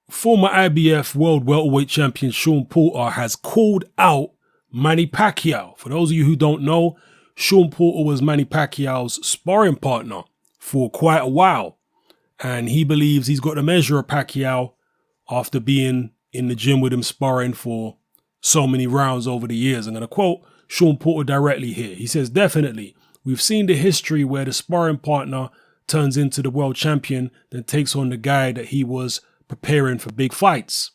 Former IBF World Welterweight Champion Shawn Porter has called out Manny Pacquiao. For those of you who don't know, Shawn Porter was Manny Pacquiao's sparring partner for quite a while. And he believes he's got the measure of Pacquiao after being in the gym with him sparring for so many rounds over the years. I'm going to quote Shawn Porter directly here. He says, "Definitely, we've seen the history where the sparring partner turns into the world champion, then takes on the guy that he was preparing for big fights.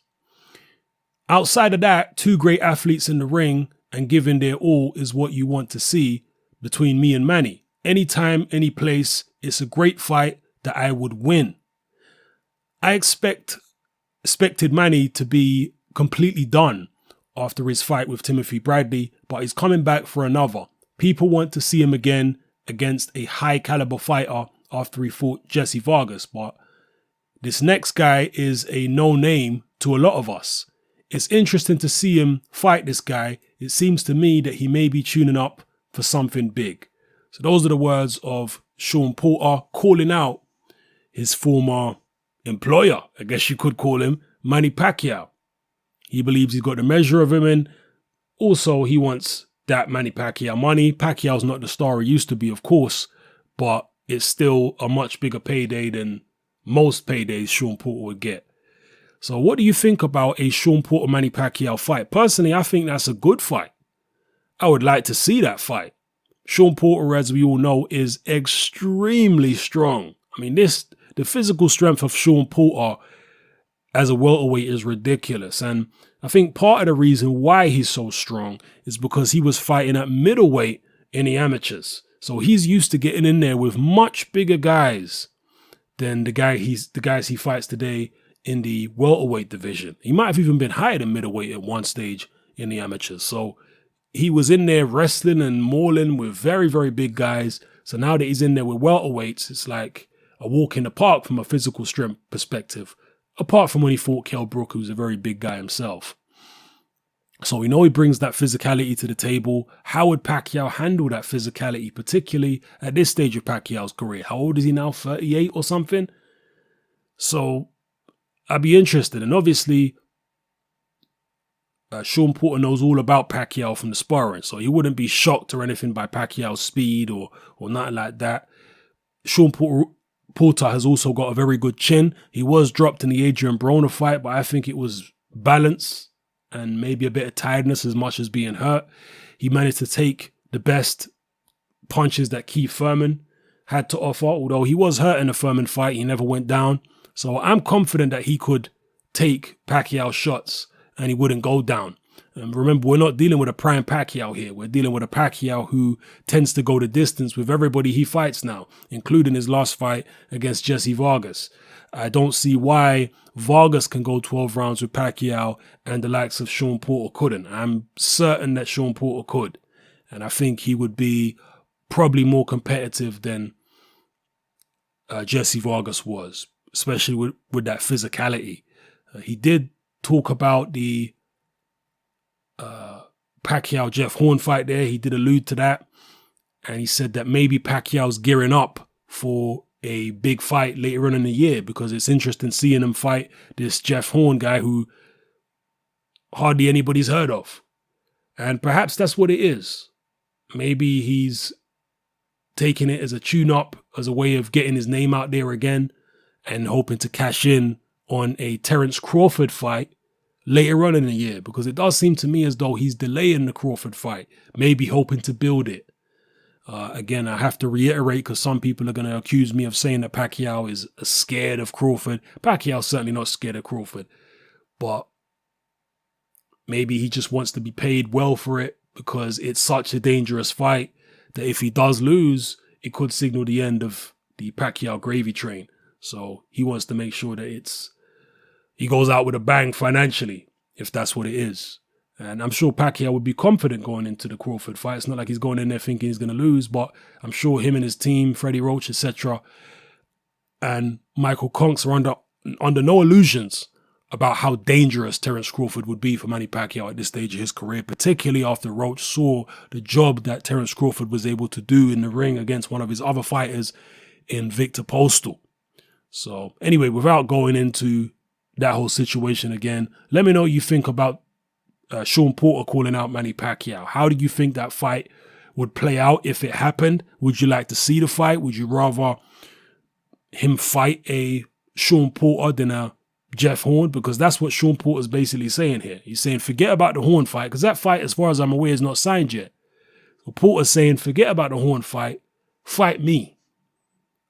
Outside of that, two great athletes in the ring and giving their all is what you want to see between me and Manny. Anytime, any place, it's a great fight that I would win. I expected Manny to be completely done after his fight with Timothy Bradley, but he's coming back for another. People want to see him again against a high caliber fighter after he fought Jesse Vargas, but this next guy is a no name to a lot of us. It's interesting to see him fight this guy. It seems to me that he may be tuning up for something big." So those are the words of Shawn Porter calling out his former employer, I guess you could call him, Manny Pacquiao. He believes he's got the measure of him, and also he wants that Manny Pacquiao money. Pacquiao's not the star he used to be, of course, but it's still a much bigger payday than most paydays Shawn Porter would get. So what do you think about a Shawn Porter-Manny Pacquiao fight? Personally, I think that's a good fight. I would like to see that fight. Shawn Porter, as we all know, is extremely strong. I mean, the physical strength of Shawn Porter as a welterweight is ridiculous. And I think part of the reason why he's so strong is because he was fighting at middleweight in the amateurs. So he's used to getting in there with much bigger guys than the guys he fights today in the welterweight division. He might have even been higher than middleweight at one stage in the amateurs. So he was in there wrestling and mauling with very, very big guys. So now that he's in there with welterweights, it's like a walk in the park from a physical strength perspective, apart from when he fought Kell Brook, who's a very big guy himself. So we know he brings that physicality to the table. How would Pacquiao handle that physicality, particularly at this stage of Pacquiao's career? How old is he now? 38 or something? So I'd be interested. And obviously, Shawn Porter knows all about Pacquiao from the sparring, so he wouldn't be shocked or anything by Pacquiao's speed or nothing like that. Shawn Porter has also got a very good chin. He was dropped in the Adrian Broner fight, but I think it was balance and maybe a bit of tiredness as much as being hurt. He managed to take the best punches that Keith Thurman had to offer. Although he was hurt in the Thurman fight, he never went down. So I'm confident that he could take Pacquiao shots and he wouldn't go down. And remember, we're not dealing with a prime Pacquiao here. We're dealing with a Pacquiao who tends to go the distance with everybody he fights now, including his last fight against Jesse Vargas. I don't see why Vargas can go 12 rounds with Pacquiao and the likes of Shawn Porter couldn't. I'm certain that Shawn Porter could. And I think he would be probably more competitive than Jesse Vargas was, especially with that physicality. He did talk about the Pacquiao-Jeff Horn fight there. He did allude to that. And he said that maybe Pacquiao's gearing up for a big fight later on in the year, because it's interesting seeing him fight this Jeff Horn guy who hardly anybody's heard of. And perhaps that's what it is. Maybe he's taking it as a tune-up, as a way of getting his name out there again and hoping to cash in on a Terence Crawford fight later on in the year, because it does seem to me as though he's delaying the Crawford fight, maybe hoping to build it. Again, I have to reiterate, because some people are going to accuse me of saying that Pacquiao is scared of Crawford. Pacquiao's certainly not scared of Crawford, but maybe he just wants to be paid well for it, because it's such a dangerous fight that if he does lose, it could signal the end of the Pacquiao gravy train. So he wants to make sure that he goes out with a bang financially, if that's what it is. And I'm sure Pacquiao would be confident going into the Crawford fight. It's not like he's going in there thinking he's going to lose, but I'm sure him and his team, Freddie Roach, etc., and Michael Conks are under no illusions about how dangerous Terence Crawford would be for Manny Pacquiao at this stage of his career, particularly after Roach saw the job that Terence Crawford was able to do in the ring against one of his other fighters in Victor Postal. So anyway, without going into that whole situation again. Let me know what you think about Shawn Porter calling out Manny Pacquiao. How do you think that fight would play out if it happened? Would you like to see the fight? Would you rather him fight a Shawn Porter than a Jeff Horn? Because that's what Shawn Porter is basically saying here. He's saying forget about the Horn fight, because that fight, as far as I'm aware, is not signed yet. So Porter's saying forget about the Horn fight. Fight me.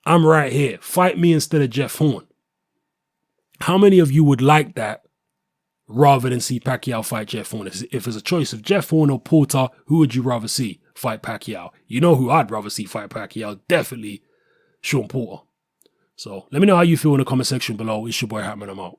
I'm right here. Fight me instead of Jeff Horn. How many of you would like that rather than see Pacquiao fight Jeff Horn? If it's a choice of Jeff Horn or Porter, who would you rather see fight Pacquiao? You know who I'd rather see fight Pacquiao? Definitely Shawn Porter. So let me know how you feel in the comment section below. It's your boy Hatman. I'm out.